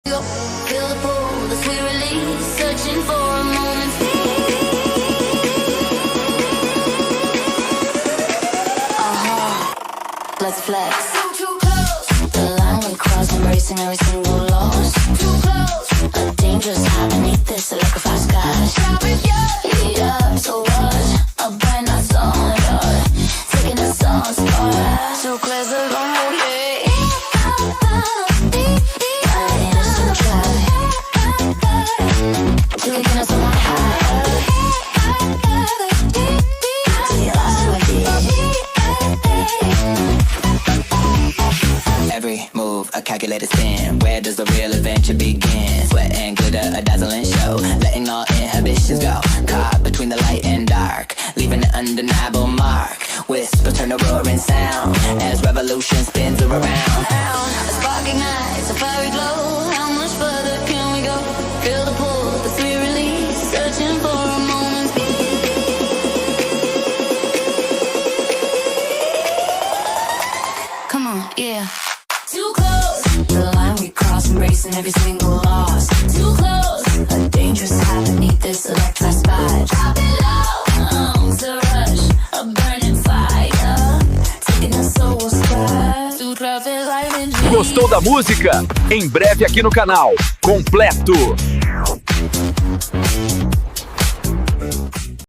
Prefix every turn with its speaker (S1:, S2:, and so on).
S1: Feel the pull, the sweet release, searching for a moment's let's flex. Too close. The line we cross, embracing every single loss. Too close. A dangerous high beneath this electrified sky. Yeah, so what? A bright night song, taking us on spot. Too close to the road, yeah. Taking us on my high.
S2: Every move, a calculated spin. Where does the real adventure begin? Sweat and glitter, a dazzling show. Letting all inhibitions go. Caught between the light and dark, leaving an undeniable mark. Whisper turn to roaring sound as revolution spins around.
S1: A spark ignites, a fiery glow. How much further can we go? Feel the pull, the sweet release, searching for a moment's peace. Come on, yeah. Too close. The line we cross, embracing every single loss. Too close. A dangerous high beneath this electric spot. Drop it low. It's a rush, a burning fire, taking us so spot. To traffic light and
S3: Gostou da música? Em breve aqui no canal. Completo.